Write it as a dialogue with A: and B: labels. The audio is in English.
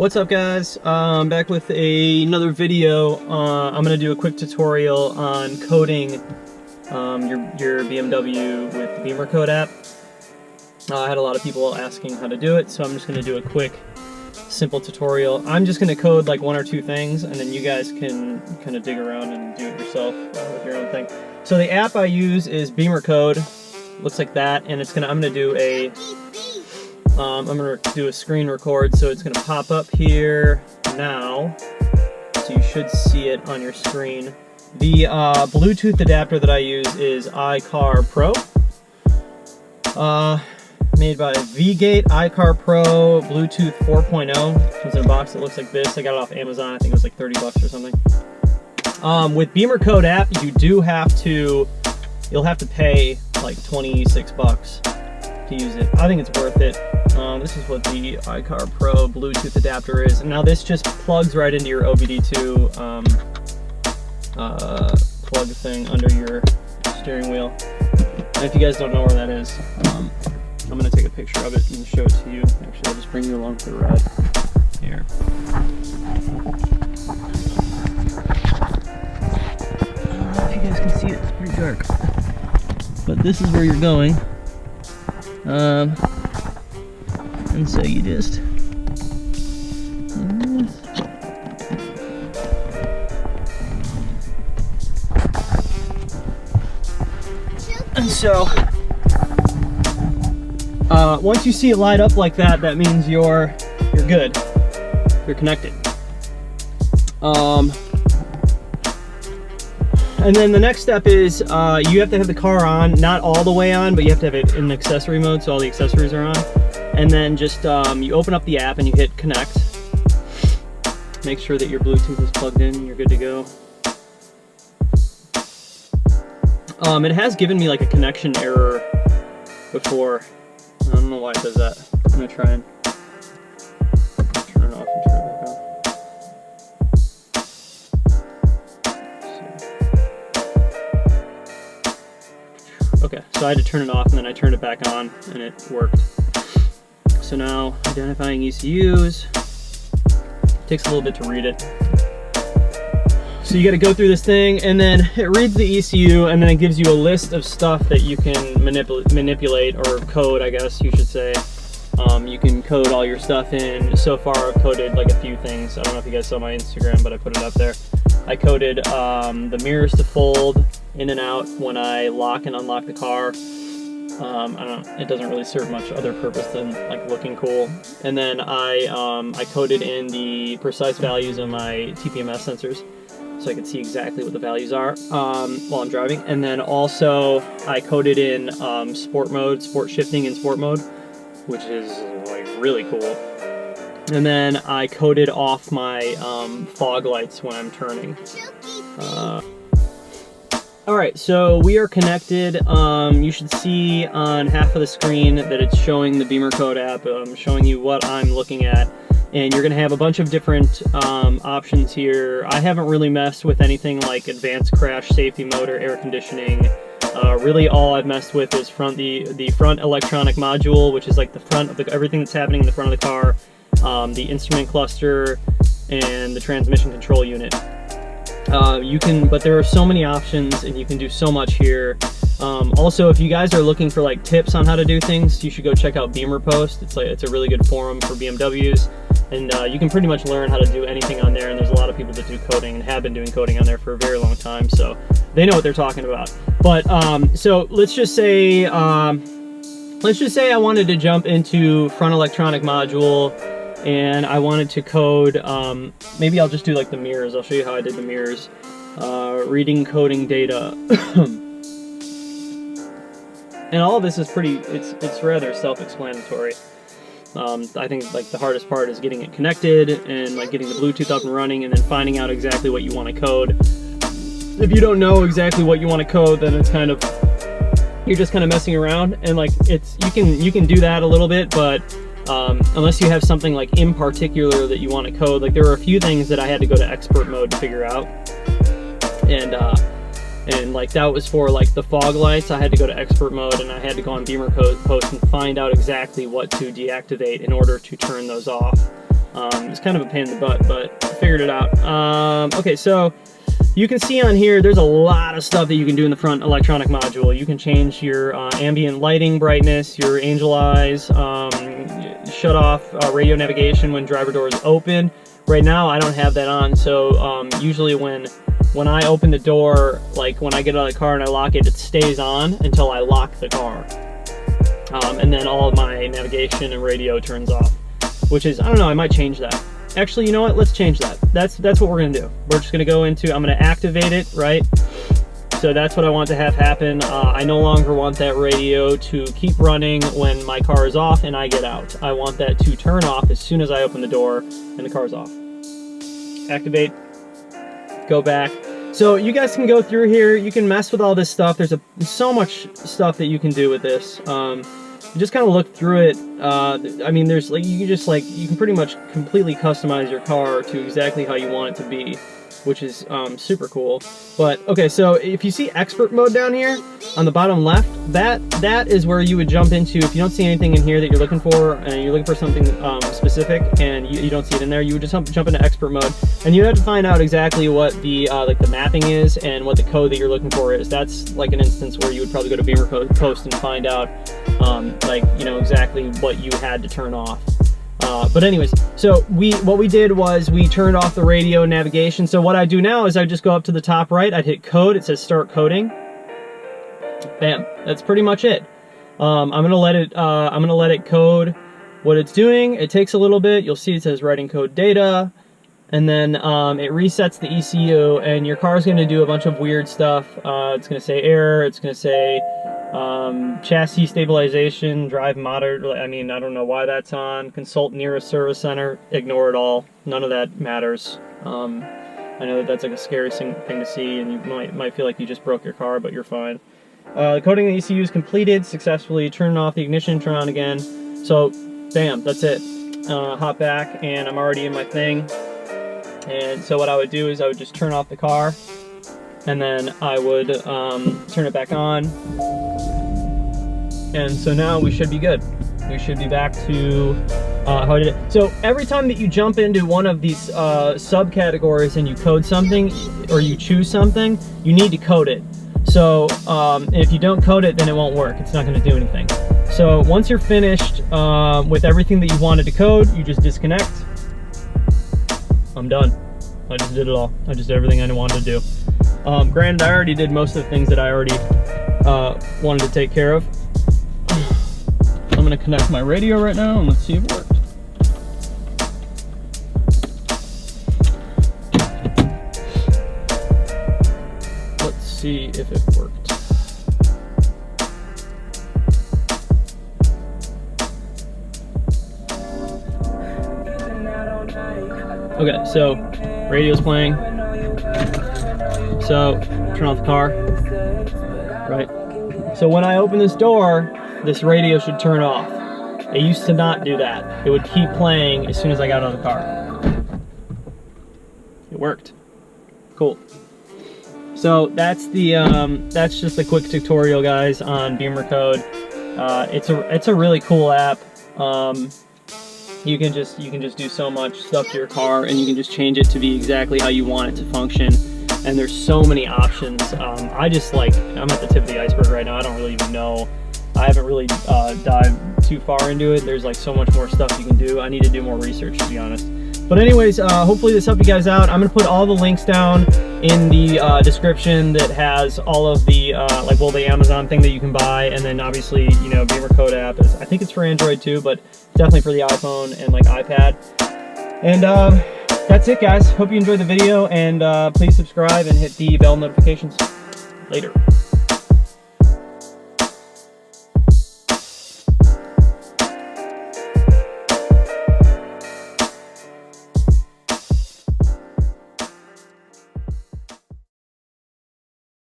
A: What's up, guys? Back with another video. I'm gonna do a quick tutorial on coding your BMW with the Bimmercode app. I had a lot of people asking how to do it, so I'm just gonna do a quick, simple tutorial. I'm just gonna code like one or two things, and then you guys can kind of dig around and do it yourself with your own thing. So the app I use is Bimmercode. Looks like that, and I'm gonna do a screen record, so it's going to pop up here now, so you should see it on your screen. The Bluetooth adapter that I use is iCar Pro, made by V-Gate iCar Pro Bluetooth 4.0. Comes in a box that looks like this. I got it off Amazon. I think it was like 30 bucks or something. With Bimmercode app, you'll have to pay like 26 bucks to use it. I think it's worth it. This is what the iCar Pro Bluetooth adapter is. And now this just plugs right into your OBD2 plug thing under your steering wheel. And if you guys don't know where that is, I'm going to take a picture of it and show it to you. Actually, I'll just bring you along for the ride. Here. I don't know if you guys can see it. It's pretty dark. But this is where you're going. And so you just once you see it light up like that, that means you're good. You're connected. And then the next step is you have to have the car on, not all the way on, but you have to have it in accessory mode, so all the accessories are on. And then just you open up the app and you hit connect. Make sure that your Bluetooth is plugged in. You're good to go. It has given me like a connection error before. I don't know why it does that. I'm gonna try and turn it off and turn it back on. Okay, so I had to turn it off and then I turned it back on and it worked. So now, identifying ECUs, takes a little bit to read it. So you gotta go through this thing, and then it reads the ECU, and then it gives you a list of stuff that you can manipulate, or code, I guess you should say. You can code all your stuff in. So far I've coded like a few things. I don't know if you guys saw my Instagram, but I put it up there. I coded the mirrors to fold in and out when I lock and unlock the car. It doesn't really serve much other purpose than like looking cool. And then I coded in the precise values of my TPMS sensors, so I could see exactly what the values are while I'm driving. And then also I coded in sport mode, sport shifting in sport mode, which is like really cool. And then I coded off my fog lights when I'm turning. Alright, so we are connected. You should see on half of the screen that it's showing the Bimmercode app, showing you what I'm looking at. And you're going to have a bunch of different options here. I haven't really messed with anything like advanced crash safety mode or air conditioning. Really all I've messed with is the front electronic module, which is like the front of everything that's happening in the front of the car, the instrument cluster, and the transmission control unit. But there are so many options and you can do so much here. Also, if you guys are looking for like tips on how to do things, you should go check out Bimmerpost. It's a really good forum for BMWs, and you can pretty much learn how to do anything on there. And there's a lot of people that do coding and have been doing coding on there for a very long time, so they know what they're talking about. But so let's just say I wanted to jump into front electronic module. And I wanted to code, maybe I'll just do like the mirrors. I'll show you how I did the mirrors. Reading coding data. And all of this is it's rather self-explanatory. I think like the hardest part is getting it connected and like getting the Bluetooth up and running, and then finding out exactly what you want to code. If you don't know exactly what you want to code, then it's kind of, you're just kind of messing around. And like you can do that a little bit, but unless you have something like in particular that you want to code. Like there were a few things that I had to go to expert mode to figure out, and like that was for like the fog lights. I had to go to expert mode, and I had to go on Bimmercode post and find out exactly what to deactivate in order to turn those off. It's kind of a pain in the butt, but I figured it out. Okay, so you can see on here, there's a lot of stuff that you can do in the front electronic module. You can change your ambient lighting brightness, your angel eyes, shut off radio navigation when driver door is open. Right now, I don't have that on, so usually when I open the door, like when I get out of the car and I lock it, it stays on until I lock the car. And then all of my navigation and radio turns off, which is, I don't know, I might change that. Actually, you know what? Let's change that. That's what we're gonna do. We're just gonna go into, I'm gonna activate it, right? So that's what I want to have happen. I no longer want that radio to keep running when my car is off and I get out. I want that to turn off as soon as I open the door and the car's off. Activate, go back. So you guys can go through here, you can mess with all this stuff. There's so much stuff that you can do with this. Just kind of look through it. I mean, there's like, you can pretty much completely customize your car to exactly how you want it to be, which is super cool. But okay, so if you see expert mode down here on the bottom left, that is where you would jump into if you don't see anything in here that you're looking for, and you're looking for something specific, and you don't see it in there. You would just jump into expert mode, and you have to find out exactly what the like the mapping is and what the code that you're looking for is. That's like an instance where you would probably go to Bimmercode post and find out like, you know, exactly what you had to turn off. But anyways, so what we did was we turned off the radio navigation. So what I do now is I just go up to the top right, I'd hit code, it says start coding. Bam, that's pretty much it. I'm gonna let it code what it's doing. It takes a little bit. You'll see it says writing code data, and then it resets the ECU, and your car's gonna do a bunch of weird stuff. It's gonna say error, it's gonna say chassis stabilization, drive monitor. I mean, I don't know why that's on. Consult nearest service center. Ignore it all. None of that matters. I know that's like a scary thing to see, and you might feel like you just broke your car, but you're fine. The coding of the ECU is completed successfully. Turn off the ignition, turn on again. So, bam, that's it. Hop back, and I'm already in my thing. And so what I would do is I would just turn off the car, and then I would turn it back on. And so now we should be good. We should be back to how I did it. So every time that you jump into one of these subcategories and you code something, or you choose something, you need to code it. So if you don't code it, then it won't work. It's not going to do anything. So once you're finished with everything that you wanted to code, you just disconnect. I'm done. I just did it all. I just did everything I wanted to do. Granted, I already did most of the things that I already wanted to take care of. I'm going to connect my radio right now and let's see if it worked. Let's see if it worked. Okay, so radio's playing. So turn off the car. Right. So when I open this door, this radio should turn off. It used to not do that. It would keep playing as soon as I got out of the car. It worked. Cool. So that's the that's just a quick tutorial, guys, on Bimmercode. It's a really cool app. You can just do so much stuff to your car, and you can just change it to be exactly how you want it to function. And there's so many options. I'm at the tip of the iceberg right now. I don't really even know. I haven't really dived too far into it. There's like so much more stuff you can do. I need to do more research, to be honest. But anyways, hopefully this helped you guys out. I'm gonna put all the links down in the description that has all of the the Amazon thing that you can buy, and then obviously, you know, Bimmercode app. I think it's for Android too, but definitely for the iPhone and like iPad. And that's it, guys. Hope you enjoyed the video, and please subscribe and hit the bell notifications. Later.